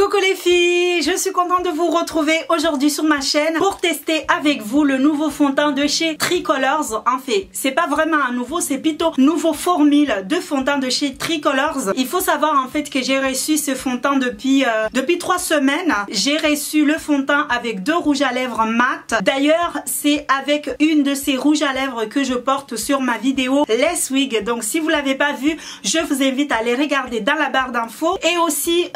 Coucou les filles, je suis contente de vous retrouver aujourd'hui sur ma chaîne pour tester avec vous le nouveau fond de teint de chez Tricolors. En fait, c'est pas vraiment un nouveau, c'est plutôt nouveau formule de fond de teint de chez Tricolors. Il faut savoir en fait que j'ai reçu ce fond de teint depuis 3 semaines. J'ai reçu le fond de teint avec 2 rouges à lèvres mat. D'ailleurs, c'est avec une de ces rouges à lèvres que je porte sur ma vidéo Les Wig. Donc si vous l'avez pas vu, je vous invite à aller regarder dans la barre d'infos. Et aussi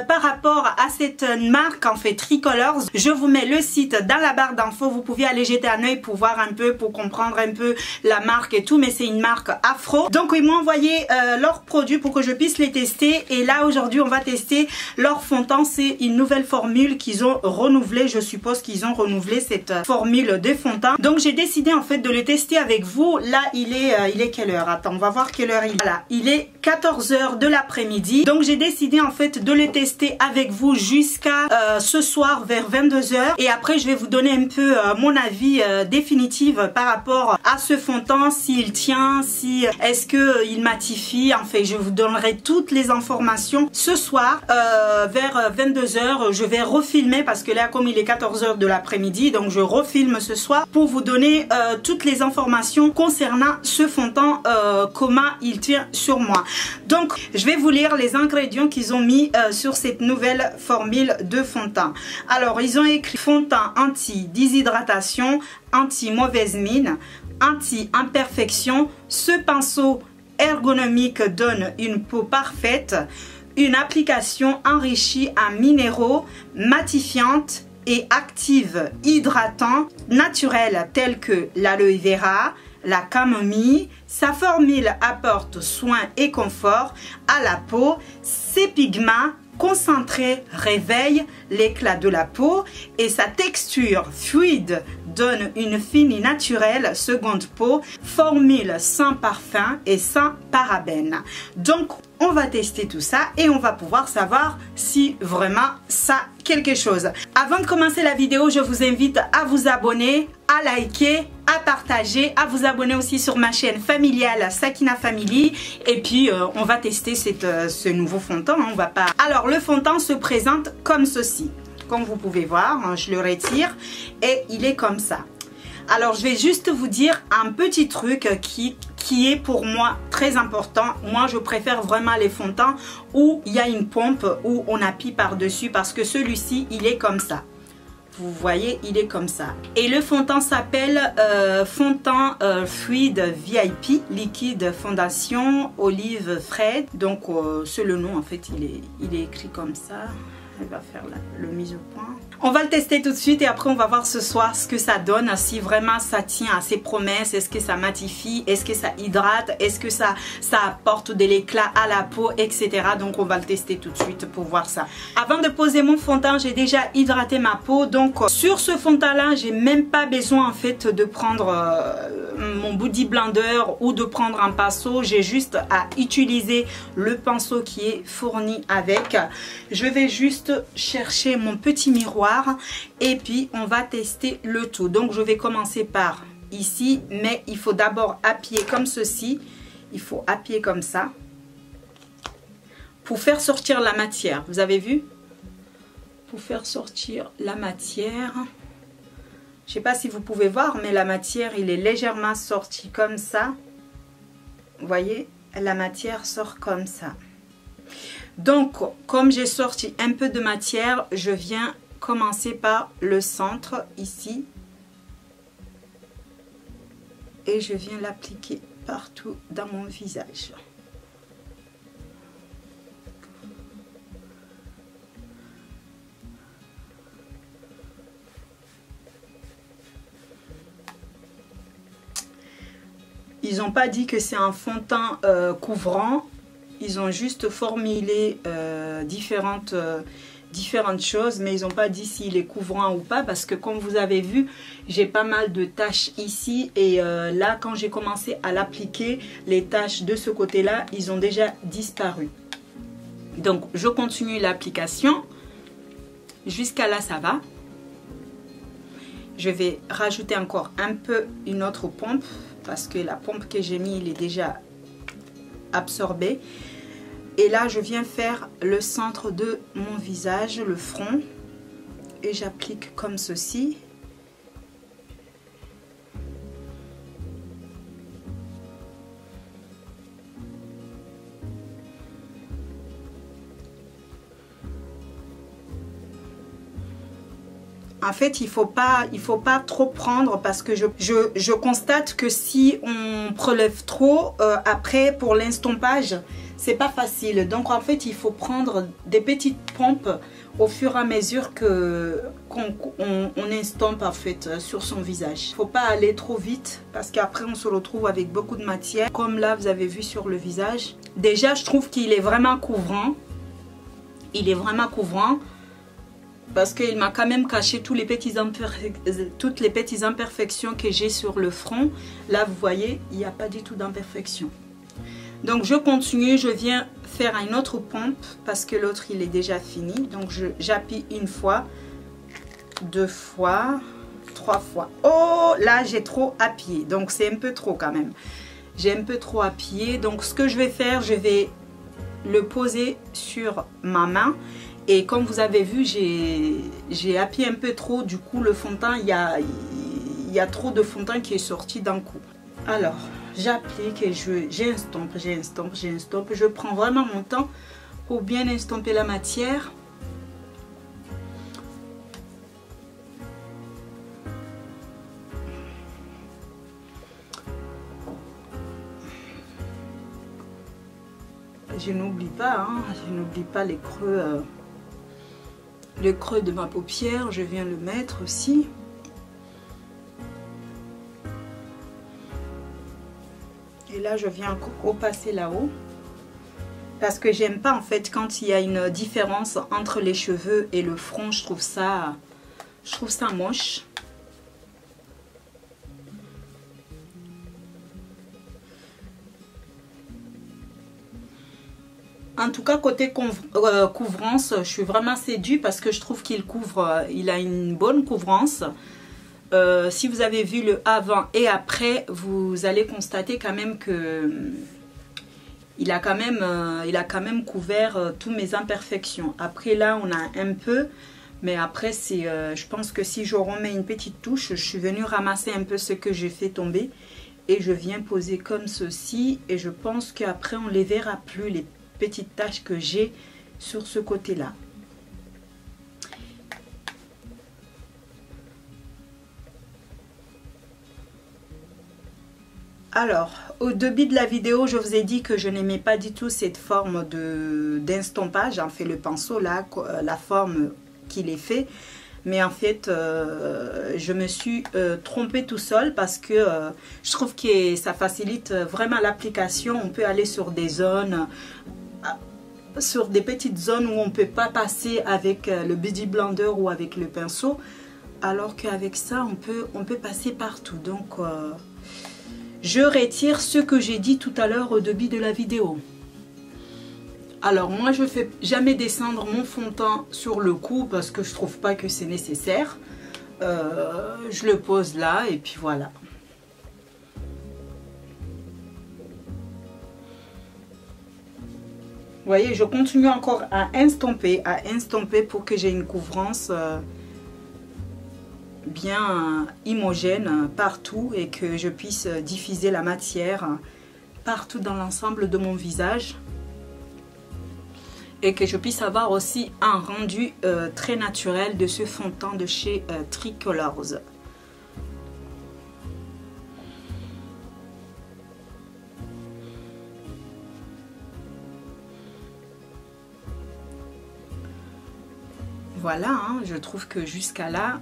par rapport à cette marque en fait Tricolors, je vous mets le site dans la barre d'infos. Vous pouvez aller jeter un oeil pour voir un peu, pour comprendre un peu la marque et tout, mais c'est une marque afro. Donc ils m'ont envoyé leurs produits pour que je puisse les tester. Et là aujourd'hui on va tester leur fond de teint. C'est une nouvelle formule qu'ils ont renouvelée. Je suppose qu'ils ont renouvelé cette formule de fond de teint. Donc j'ai décidé en fait de le tester avec vous. Là il est quelle heure? Attends, on va voir quelle heure il est. Voilà, il est 14 h de l'après-midi. Donc j'ai décidé en fait de le tester avec vous jusqu'à ce soir vers 22 h. Et après je vais vous donner un peu mon avis définitif par rapport à ce fond de teint, s'il tient, si est-ce que il matifie. En fait je vous donnerai toutes les informations ce soir vers 22 h. Je vais refilmer parce que là comme il est 14 h de l'après-midi, donc je refilme ce soir pour vous donner toutes les informations concernant ce fond de teint, comment il tient sur moi. Donc je vais vous lire les ingrédients qu'ils ont mis sur cette nouvelle formule de fond de teint. Alors ils ont écrit fond de teint anti-déshydratation, anti-mauvaise mine, anti-imperfection. Ce pinceau ergonomique donne une peau parfaite, une application enrichie en minéraux, matifiante et active, hydratant, naturel tels que l'aloe vera, la camomille. Sa formule apporte soin et confort à la peau. Ses pigments concentrés réveillent l'éclat de la peau et sa texture fluide donne une fine et naturelle seconde peau. Formule sans parfum et sans parabènes. Donc on va tester tout ça et on va pouvoir savoir si vraiment ça quelque chose. Avant de commencer la vidéo, je vous invite à vous abonner, à liker, à partager, à vous abonner aussi sur ma chaîne familiale Sakina Family. Et puis on va tester ce nouveau fond de teint. On va pas. Alors le fond de teint se présente comme ceci. Comme vous pouvez voir, je le retire et il est comme ça. Alors je vais juste vous dire un petit truc qui est pour moi très important. Moi je préfère vraiment les fonds de teint où il y a une pompe où on appuie par dessus, parce que celui-ci il est comme ça. Vous voyez, il est comme ça. Et le fond de teint s'appelle fond de teint fluide VIP liquide fondation olive fraise. Donc c'est le nom en fait, il est écrit comme ça. Elle va faire le mise au point. On va le tester tout de suite et après on va voir ce soir ce que ça donne, si vraiment ça tient à ses promesses, est-ce que ça matifie, est-ce que ça hydrate, est-ce que ça apporte de l'éclat à la peau, etc. Donc on va le tester tout de suite pour voir ça. Avant de poser mon fond de teint, j'ai déjà hydraté ma peau. Donc sur ce fond de teint là, j'ai même pas besoin en fait de prendre mon body blender ou de prendre un pinceau. J'ai juste à utiliser le pinceau qui est fourni avec. Je vais juste chercher mon petit miroir et puis on va tester le tout. Donc je vais commencer par ici, mais il faut d'abord appuyer comme ceci. Il faut appuyer comme ça pour faire sortir la matière. Vous avez vu? Pour faire sortir la matière. Je sais pas si vous pouvez voir, mais la matière il est légèrement sorti comme ça. Vous voyez, la matière sort comme ça. Donc comme j'ai sorti un peu de matière, je viens commencer par le centre ici et je viens l'appliquer partout dans mon visage. Ils n'ont pas dit que c'est un fond de teint couvrant. Ils ont juste formulé différentes choses, mais ils n'ont pas dit s'il est couvrant ou pas, parce que comme vous avez vu, j'ai pas mal de taches ici et là quand j'ai commencé à l'appliquer, les taches de ce côté là, ils ont déjà disparu. Donc je continue l'application jusqu'à là, ça va. Je vais rajouter encore un peu une autre pompe parce que la pompe que j'ai mis, il est déjà absorbé. Et là, je viens faire le centre de mon visage, le front. Et j'applique comme ceci. En fait, il faut pas trop prendre parce que je constate que si on prélève trop, après pour l'estompage, c'est pas facile. Donc en fait, il faut prendre des petites pompes au fur et à mesure qu'on estompe en fait sur son visage. Il faut pas aller trop vite parce qu'après on se retrouve avec beaucoup de matière. Comme là, vous avez vu sur le visage. Déjà, je trouve qu'il est vraiment couvrant. Il est vraiment couvrant. Parce qu'il m'a quand même caché toutes les petites imperfections que j'ai sur le front. Là, vous voyez, il n'y a pas du tout d'imperfection. Donc, je continue. Je viens faire une autre pompe parce que l'autre, il est déjà fini. Donc, j'appuie une fois, 2 fois, 3 fois. Oh, là, j'ai trop appuyé. Donc, c'est un peu trop quand même. J'ai un peu trop appuyé. Donc, ce que je vais faire, je vais le poser sur ma main. Et comme vous avez vu, j'ai appuyé un peu trop. Du coup, le fond de teint, il y a trop de fond de teint qui est sorti d'un coup. Alors, j'applique et j'estompe. Je prends vraiment mon temps pour bien estomper la matière. Je n'oublie pas, je n'oublie pas les creux. Le creux de ma paupière, je viens le mettre aussi. Et là, je viens repasser là-haut. Parce que j'aime pas en fait quand il y a une différence entre les cheveux et le front. Je trouve ça moche. En tout cas, côté couvrance, je suis vraiment séduite parce que je trouve qu'il couvre, il a une bonne couvrance. Si vous avez vu le avant et après, vous allez constater quand même que il a quand même couvert toutes mes imperfections. Après là, on a un peu, mais après c'est, je pense que si je remets une petite touche, je suis venue ramasser un peu ce que j'ai fait tomber et je viens poser comme ceci. Et je pense qu'après on les verra plus les petites taches que j'ai sur ce côté là. Alors au début de la vidéo je vous ai dit que je n'aimais pas du tout cette forme d'estompage, en fait le pinceau là, la forme qu'il est fait, mais en fait je me suis trompée tout seul parce que je trouve que ça facilite vraiment l'application. On peut aller sur des zones, sur des petites zones où on ne peut pas passer avec le Beauty Blender ou avec le pinceau, alors qu'avec ça on peut passer partout. Donc je retire ce que j'ai dit tout à l'heure au début de la vidéo. Alors moi je ne fais jamais descendre mon fond de teint sur le cou parce que je trouve pas que c'est nécessaire. Je le pose là et puis voilà. Vous voyez, je continue encore à estomper pour que j'ai une couvrance bien homogène partout et que je puisse diffuser la matière partout dans l'ensemble de mon visage. Et que je puisse avoir aussi un rendu très naturel de ce fond de teint de chez Tricolors. Voilà, je trouve que jusqu'à là,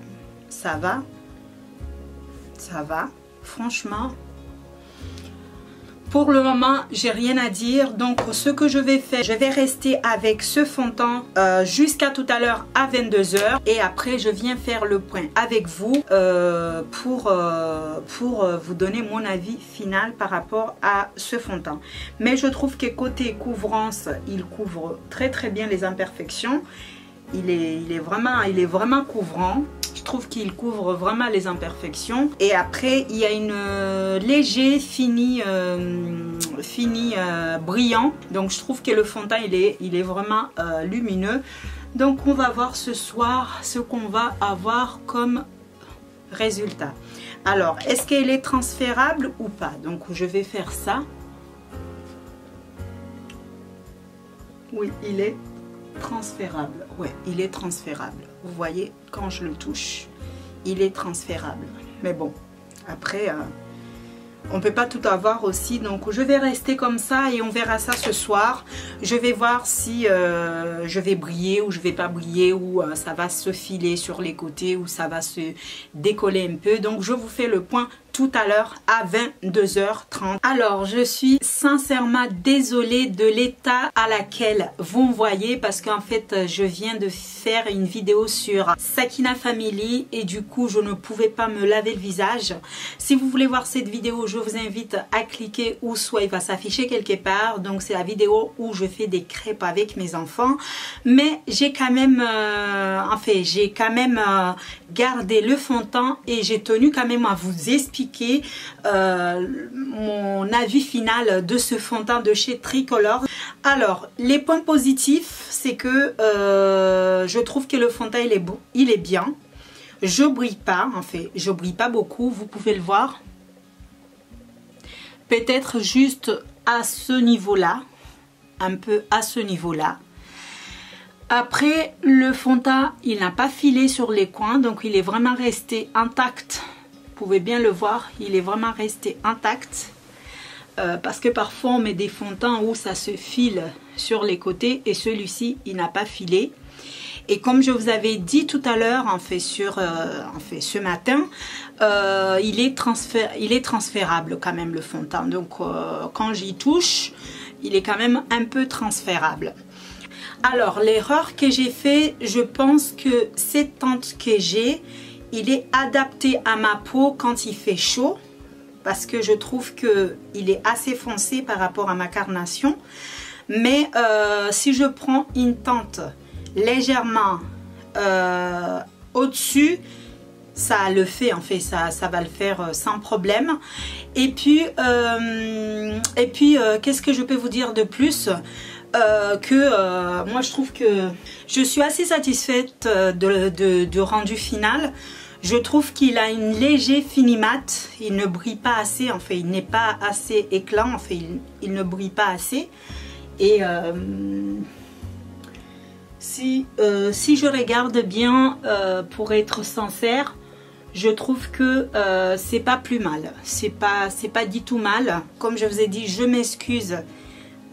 ça va. Ça va. Franchement, pour le moment, j'ai rien à dire. Donc, ce que je vais faire, je vais rester avec ce fond de teint jusqu'à tout à l'heure à 22 h. Et après, je viens faire le point avec vous pour vous donner mon avis final par rapport à ce fond de teint. Mais je trouve que côté couvrance, il couvre très très bien les imperfections. Il est vraiment couvrant. Je trouve qu'il couvre vraiment les imperfections. Et après, il y a une léger fini brillant. Donc je trouve que le fond de teint il est vraiment lumineux. Donc on va voir ce soir ce qu'on va avoir comme résultat. Alors, est-ce qu'elle est transférable ou pas? Donc je vais faire ça. Oui, il est transférable. Ouais, il est transférable. Vous voyez, quand je le touche, il est transférable. Mais bon, après, on ne peut pas tout avoir aussi. Donc, je vais rester comme ça et on verra ça ce soir. Je vais voir si je vais briller ou je ne vais pas briller, ou ça va se filer sur les côtés, ou ça va se décoller un peu. Donc, je vous fais le point tout à l'heure à 22h30. Alors, je suis sincèrement désolée de l'état à laquelle vous me voyez, parce qu'en fait, je viens de faire une vidéo sur Sakina Family et du coup, je ne pouvais pas me laver le visage. Si vous voulez voir cette vidéo, je vous invite à cliquer où soit il va s'afficher quelque part. Donc, c'est la vidéo où je fais des crêpes avec mes enfants. Mais j'ai quand même, gardé le fond de teint et j'ai tenu quand même à vous expliquer mon avis final de ce fond de teint de chez Tricolor. Alors, les points positifs, c'est que je trouve que le fond de teint il est bien. Je brille pas, en fait, je brille pas beaucoup, vous pouvez le voir. Peut-être juste à ce niveau-là, un peu à ce niveau-là. Après, le fond de teint, il n'a pas filé sur les coins, donc il est vraiment resté intact. Vous pouvez bien le voir, il est vraiment resté intact. Parce que parfois on met des fonds de teint où ça se file sur les côtés et celui-ci il n'a pas filé. Et comme je vous avais dit tout à l'heure, ce matin, il est transférable quand même le fond de teint. Donc quand j'y touche, il est quand même un peu transférable. Alors l'erreur que j'ai fait, je pense que cette teinte que j'ai, il est adapté à ma peau quand il fait chaud, parce que je trouve qu'il est assez foncé par rapport à ma carnation. Mais si je prends une teinte légèrement au-dessus, ça le fait, en fait, ça va le faire sans problème. Et puis qu'est-ce que je peux vous dire de plus? Moi je trouve que je suis assez satisfaite de rendu final. Je trouve qu'il a une léger fini mat, il ne brille pas assez, en fait il n'est pas assez éclat, en fait il ne brille pas assez. Et si je regarde bien, pour être sincère, je trouve que c'est pas plus mal, c'est pas du tout mal. Comme je vous ai dit, je m'excuse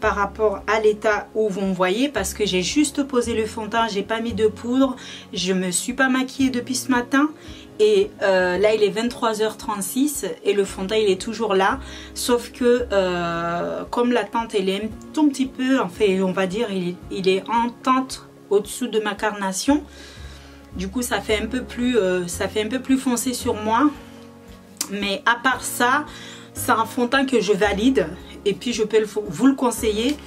par rapport à l'état où vous me voyez, parce que j'ai juste posé le fond de teint, j'ai pas mis de poudre, je me suis pas maquillée depuis ce matin. Et là il est 23h36 et le fond de teint il est toujours là, sauf que comme la teinte elle est un tout petit peu, en fait on va dire il est en teinte au-dessous de ma carnation, du coup ça fait un peu plus foncé sur moi. Mais à part ça, c'est un fond de teint que je valide et puis je peux vous le conseiller.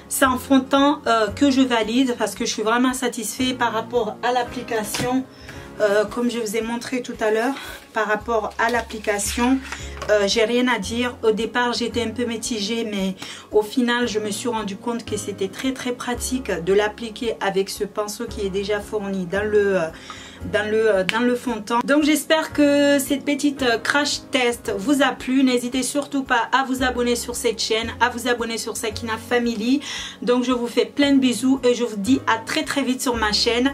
C'est un fond de teint que je valide parce que je suis vraiment satisfaite par rapport à l'application. Comme je vous ai montré tout à l'heure, par rapport à l'application, j'ai rien à dire. Au départ j'étais un peu mitigée, mais au final je me suis rendu compte que c'était très pratique de l'appliquer avec ce pinceau qui est déjà fourni dans le fond de teint. Donc j'espère que cette petite crash test vous a plu. N'hésitez surtout pas à vous abonner sur cette chaîne, à vous abonner sur Sakina Family. Donc je vous fais plein de bisous et je vous dis à très vite sur ma chaîne.